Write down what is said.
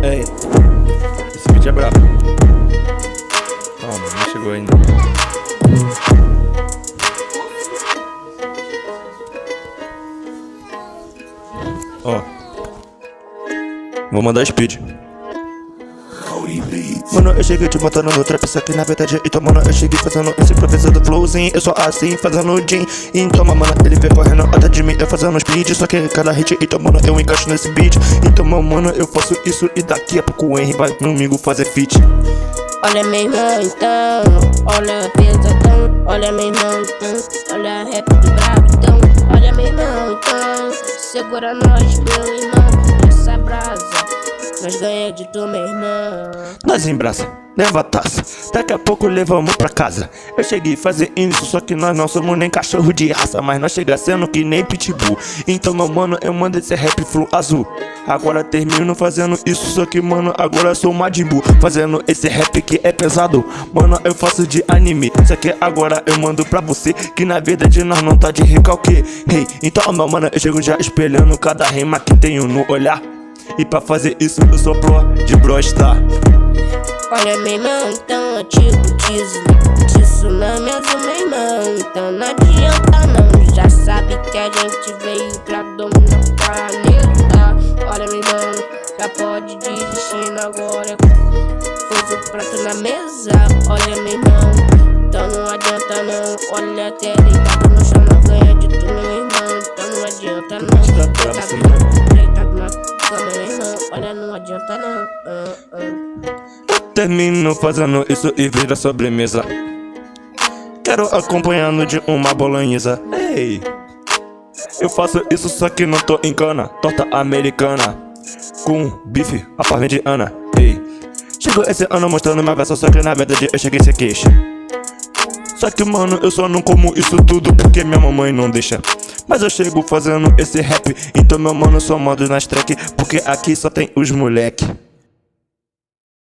Ei, esse beat é brabo. Calma, não chegou ainda. Ó, vou mandar speed. Mano, eu cheguei te botando no trap, isso aqui na verdade. Então, mano, eu cheguei fazendo esse professor do flowzinho. Eu sou assim, fazendo jean. Então, mano, ele veio correndo atrás de mim, eu fazendo speed. Só que cada hit, então, mano, eu encaixo nesse beat. Então, mano, eu faço isso e daqui a pouco o Henry vai comigo fazer feat. Olha meu irmão então, olha pesadão. Olha meu irmão então, olha rap do brabo então. Olha meu irmão então, segura nós meu irmão. Essa brasa, nós ganha de tu meu irmão. Nós embraça, leva a taça, daqui a pouco levamos pra casa. Eu cheguei a fazer isso, só que nós não somos nem cachorro de raça, mas nós chega sendo que nem pitbull. Então, meu mano, eu mando esse rap flow azul. Agora termino fazendo isso, só que, mano, agora eu sou Majin Buu, fazendo esse rap que é pesado. Mano, eu faço de anime, só que agora eu mando pra você, que na verdade nós não tá de recalque. Hey, então, meu mano, eu chego já espelhando cada rima que tenho no olhar. E pra fazer isso eu sou pro de brostar. Olha meu irmão, então eu tipo tsunami azul meu irmão. Então não adianta não, já sabe que a gente veio pra dominar o planeta. Olha meu irmão, já pode desistir agora. Pôs o prato na mesa, olha meu irmão. Então não adianta não, olha até deitado no chão, não ganha de tu meu irmão. Então não adianta não, deitado na cama meu irmão. Olha não adianta não. Termino fazendo isso e vira sobremesa. Quero acompanhando de uma bolonhesa. Ei, eu faço isso só que não tô em cana. Torta americana com bife à parmegiana. Ei, chegou esse ano mostrando minha versão, só que na verdade eu cheguei sem queixa. Só que mano, eu só não como isso tudo porque minha mamãe não deixa. Mas eu chego fazendo esse rap, então meu mano só mando nas track, porque aqui só tem os moleque.